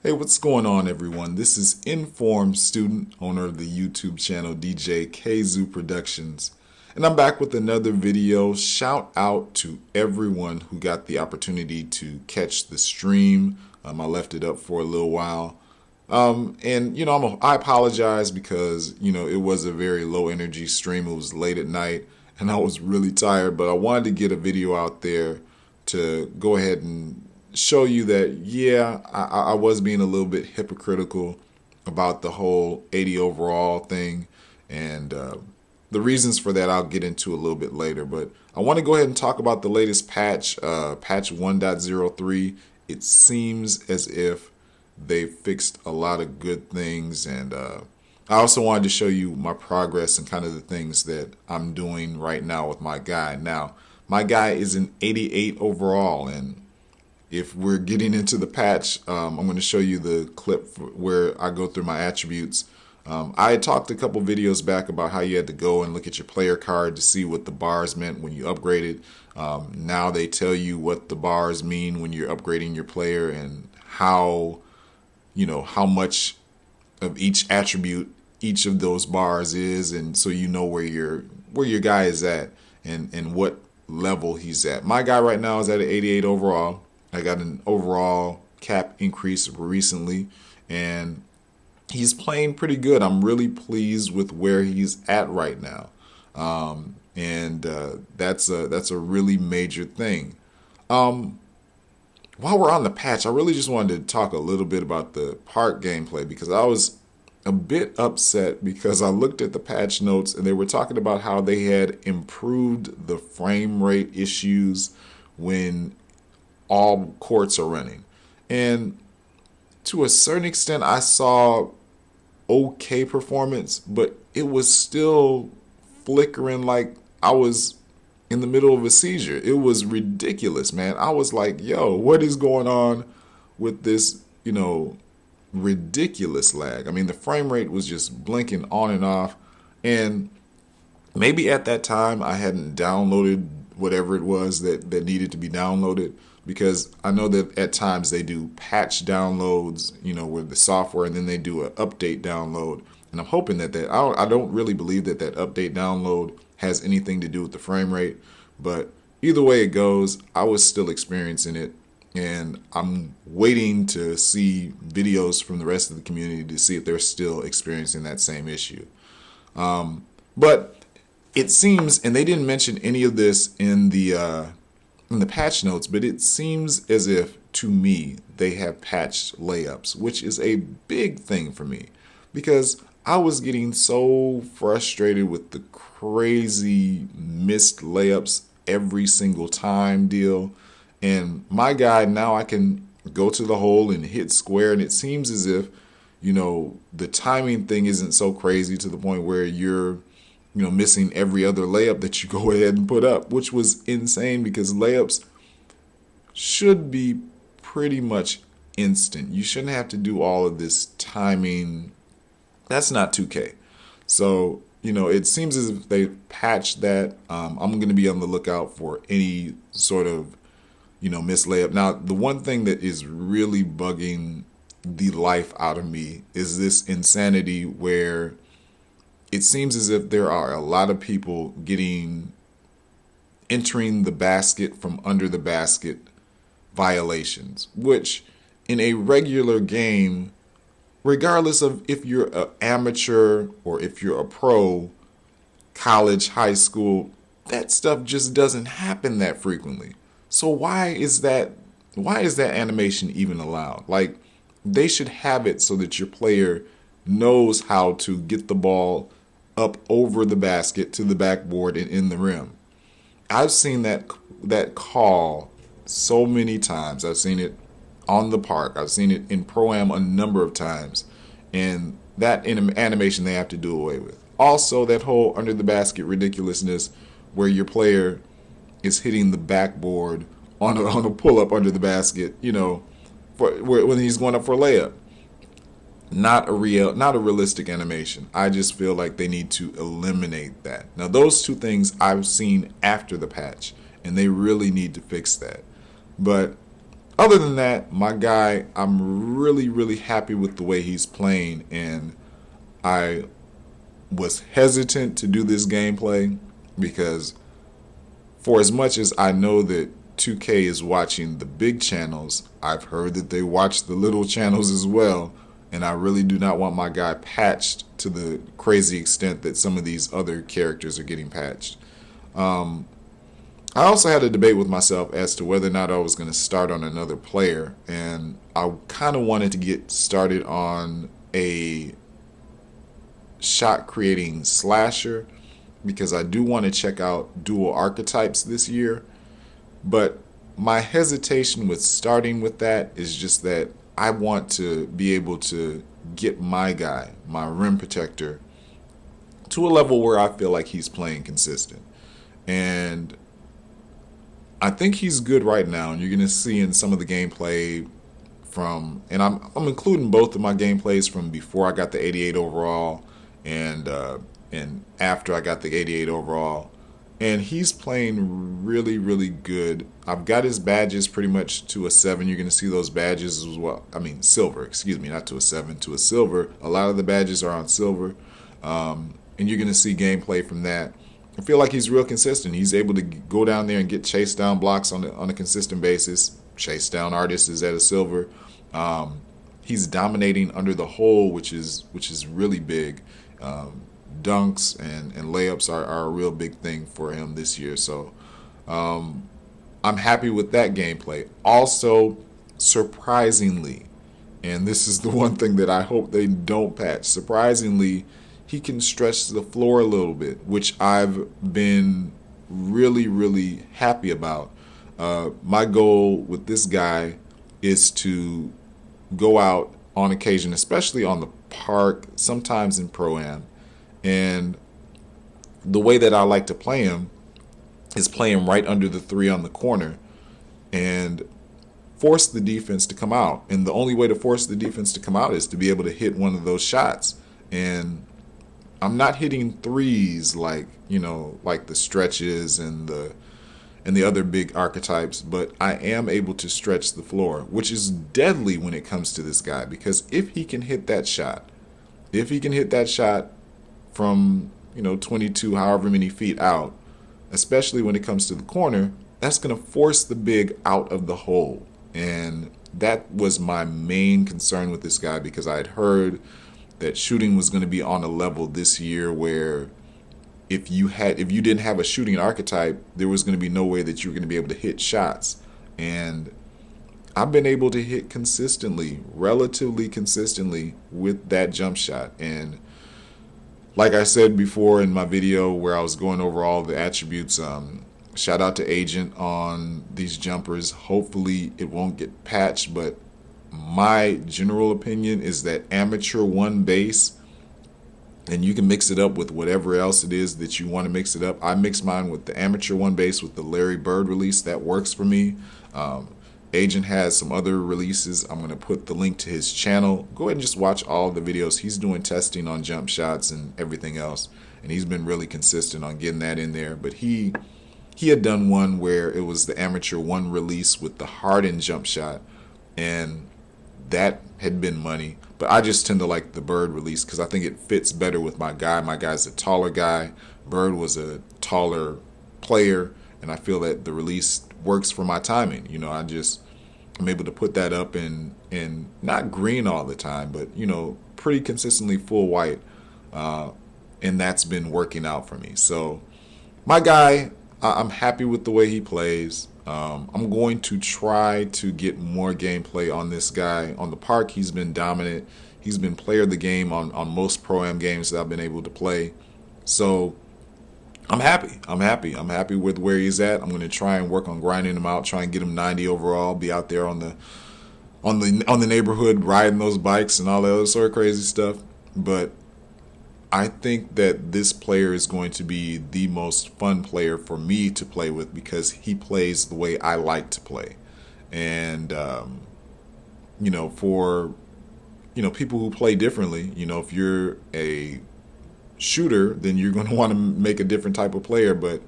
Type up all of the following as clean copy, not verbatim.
Hey, what's going on, everyone? This is Informed Student, owner of the YouTube channel DJ Kzoo Productions, and I'm back with another video. Shout out to everyone who got the opportunity to catch the stream. I left it up for a little while. I apologize because, it was a very low energy stream. It was late at night and I was really tired, but I wanted to get a video out there to go ahead and show you that, yeah, I was being a little bit hypocritical about the whole 80 overall thing. And the reasons for that I'll get into a little bit later. But I want to go ahead and talk about the latest patch, patch 1.03. It seems as if they fixed a lot of good things. And I also wanted to show you my progress and kind of the things that I'm doing right now with my guy. Now, my guy is an 88 overall, and if we're getting into the patch, I'm going to show you the clip where I go through my attributes. I had talked a couple videos back about how you had to go and look at your player card to see what the bars meant when you upgraded. Now they tell you what the bars mean when you're upgrading your player and how much of each attribute each of those bars is, and so you know where your guy is at and what level he's at. My guy right now is at an 88 overall. I got an overall cap increase recently, and he's playing pretty good. I'm really pleased with where he's at right now, that's a really major thing. While we're on the patch, I really just wanted to talk a little bit about the park gameplay, because I was a bit upset because I looked at the patch notes and they were talking about how they had improved the frame rate issues when all courts are running. And to a certain extent, I saw okay performance, but it was still flickering like I was in the middle of a seizure. It was ridiculous, man. I was like, yo, what is going on with this, ridiculous lag? I mean, the frame rate was just blinking on and off. And maybe at that time I hadn't downloaded whatever it was that needed to be downloaded, because I know that at times they do patch downloads, with the software, and then they do an update download. And I'm hoping that I don't really believe that update download has anything to do with the frame rate. But either way it goes, I was still experiencing it. And I'm waiting to see videos from the rest of the community to see if they're still experiencing that same issue. But it seems, and they didn't mention any of this in the patch notes, but it seems as if, to me, they have patched layups, which is a big thing for me, because I was getting so frustrated with the crazy missed layups every single time deal. And my guy, now I can go to the hole and hit square, and it seems as if, the timing thing isn't so crazy to the point where you're missing every other layup that you go ahead and put up, which was insane, because layups should be pretty much instant. You shouldn't have to do all of this timing. That's not 2K. So, it seems as if they patched that. I'm going to be on the lookout for any sort of, missed layup. Now, the one thing that is really bugging the life out of me is this insanity where it seems as if there are a lot of people entering the basket from under the basket violations, which in a regular game, regardless of if you're an amateur or if you're a pro, college, high school, that stuff just doesn't happen that frequently. So why is that animation even allowed? Like, they should have it so that your player knows how to get the ball up over the basket to the backboard and in the rim. I've seen that call so many times. I've seen it on the park. I've seen it in Pro-Am a number of times. And that animation they have to do away with. Also, that whole under the basket ridiculousness where your player is hitting the backboard on a pull-up under the basket, when he's going up for a layup. Not a realistic animation. I just feel like they need to eliminate that. Now, those two things I've seen after the patch, and they really need to fix that. But Other than that, my guy, I'm really, really happy with the way he's playing, and I was hesitant to do this gameplay because for as much as I know that 2K is watching the big channels, I've heard that they watch the little channels as well, and I really do not want my guy patched to the crazy extent that some of these other characters are getting patched. I also had a debate with myself as to whether or not I was going to start on another player, and I kind of wanted to get started on a shot creating slasher because I do want to check out dual archetypes this year. But my hesitation with starting with that is just that I want to be able to get my guy, my rim protector, to a level where I feel like he's playing consistent. And I think he's good right now, and you're going to see in some of the gameplay from, and I'm including both of my gameplays from before I got the 88 overall and after I got the 88 overall. And he's playing really, really good. I've got his badges pretty much to a 7. You're going to see those badges as well. I mean, silver, excuse me, not to a 7, to a silver. A lot of the badges are on silver. And you're going to see gameplay from that. I feel like he's real consistent. He's able to go down there and get chase down blocks on a consistent basis. Chase down artists is at a silver. He's dominating under the hole, which is really big. Dunks and layups are a real big thing for him this year. So I'm happy with that gameplay. Also, surprisingly, and this is the one thing that I hope they don't patch, surprisingly, he can stretch the floor a little bit, which I've been really, really happy about. My goal with this guy is to go out on occasion, especially on the park, sometimes in Pro-Am. And the way that I like to play him is play him right under the 3 on the corner and force the defense to come out. And the only way to force the defense to come out is to be able to hit one of those shots. And I'm not hitting threes like the stretches and the other big archetypes, but I am able to stretch the floor, which is deadly when it comes to this guy, because if he can hit that shot from 22 however many feet out, especially when it comes to the corner, that's going to force the big out of the hole. And that was my main concern with this guy, because I had heard that shooting was going to be on a level this year where if you didn't have a shooting archetype, there was going to be no way that you were going to be able to hit shots. And I've been able to hit consistently, relatively consistently, with that jump shot. And like I said before in my video where I was going over all the attributes, shout out to Agent on these jumpers. Hopefully it won't get patched, but my general opinion is that amateur 1 base, and you can mix it up with whatever else it is that you want to mix it up. I mix mine with the amateur 1 base with the Larry Bird release. That works for me. Agent has some other releases. I'm going to put the link to his channel. Go ahead and just watch all the videos. He's doing testing on jump shots and everything else, and he's been really consistent on getting that in there. But he had done one where it was the amateur 1 release with the hardened jump shot, and that had been money. But I just tend to like the Bird release because I think it fits better with my guy. My guy's a taller guy. Bird was a taller player, and I feel that the release works for my timing. I'm able to put that up in not green all the time, but pretty consistently full white, and that's been working out for me. So my guy, I'm happy with the way he plays. I'm going to try to get more gameplay on this guy. On the park, he's been dominant. He's been player of the game on most Pro-Am games that I've been able to play. So I'm happy. I'm happy with where he's at. I'm going to try and work on grinding him out, try and get him 90 overall, be out there on the neighborhood riding those bikes and all that other sort of crazy stuff. But I think that this player is going to be the most fun player for me to play with because he plays the way I like to play. And for people who play differently, if you're a shooter, then you're going to want to make a different type of player. But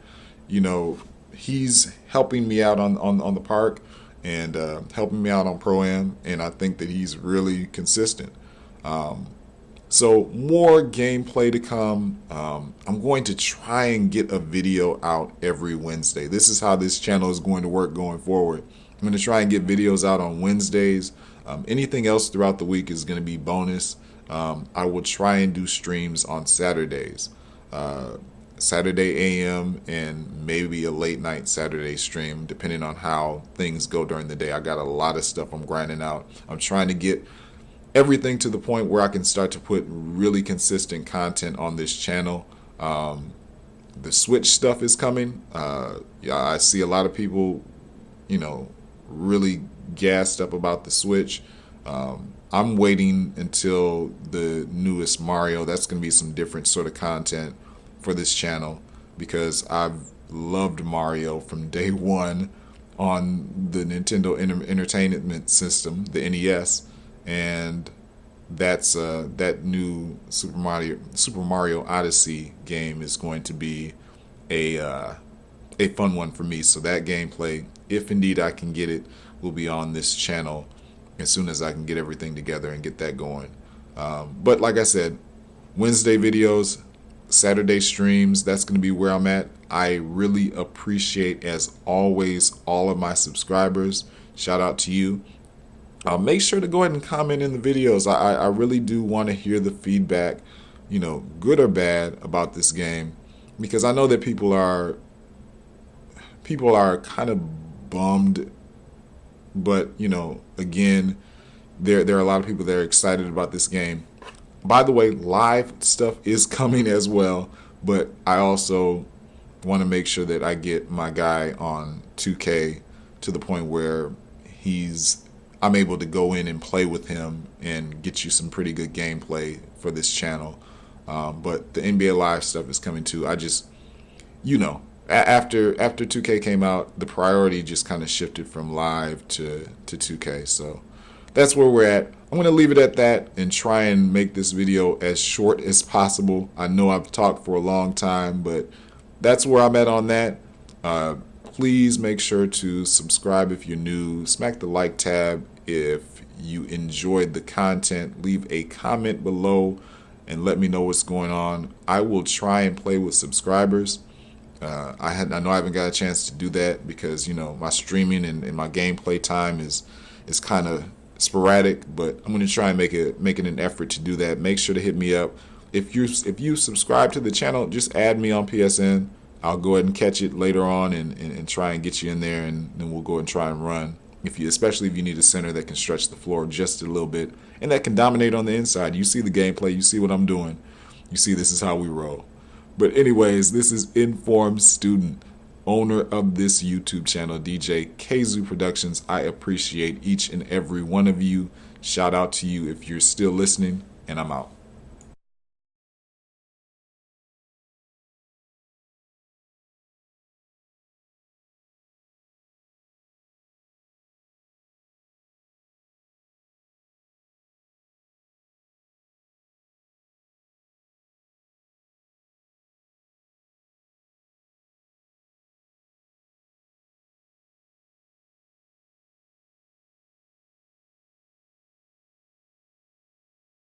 he's helping me out on the park, and helping me out on Pro-Am, and I think that he's really consistent. So more gameplay to come. I'm going to try and get a video out every Wednesday. This is how this channel is going to work going forward. I'm going to try and get videos out on Wednesdays. Anything else throughout the week is going to be bonus. I will try and do streams on Saturdays. Saturday AM and maybe a late night Saturday stream, depending on how things go during the day. I got a lot of stuff I'm grinding out. I'm trying to get everything to the point where I can start to put really consistent content on this channel. The Switch stuff is coming. Yeah, I see a lot of people, really gassed up about the Switch. I'm waiting until the newest Mario. That's going to be some different sort of content for this channel, because I've loved Mario from day one on the Nintendo Entertainment System, the NES, and that's that new Super Mario Odyssey game is going to be a fun one for me. So that gameplay, if indeed I can get it, will be on this channel as soon as I can get everything together and get that going. But like I said, Wednesday videos, Saturday streams, that's going to be where I'm at. I really appreciate, as always, all of my subscribers. Shout out to you. Make sure to go ahead and comment in the videos. I really do want to hear the feedback, good or bad, about this game, because I know that people are kind of bummed, but again, there are a lot of people that are excited about this game. By the way, live stuff is coming as well, but I also want to make sure that I get my guy on 2K to the point where I'm able to go in and play with him and get you some pretty good gameplay for this channel. But the NBA Live stuff is coming too. I just, after 2K came out, the priority just kind of shifted from live to 2K. So that's where we're at. I'm going to leave it at that and try and make this video as short as possible. I know I've talked for a long time, but that's where I'm at on that. Please make sure to subscribe if you're new. Smack the like tab if you enjoyed the content. Leave a comment below and let me know what's going on. I will try and play with subscribers. I know I haven't got a chance to do that because my streaming and my gameplay time is kind of sporadic, but I'm going to try and make it an effort to do that. Make sure to hit me up. If you subscribe to the channel, just add me on PSN. I'll go ahead and catch it later on and try and get you in there, and then we'll go ahead and try and run. Especially if you need a center that can stretch the floor just a little bit and that can dominate on the inside. You see the gameplay, you see what I'm doing, you see this is how we roll. But anyways, this is Informed Student, owner of this YouTube channel, DJ KZoo Productions. I appreciate each and every one of you. Shout out to you if you're still listening, and I'm out.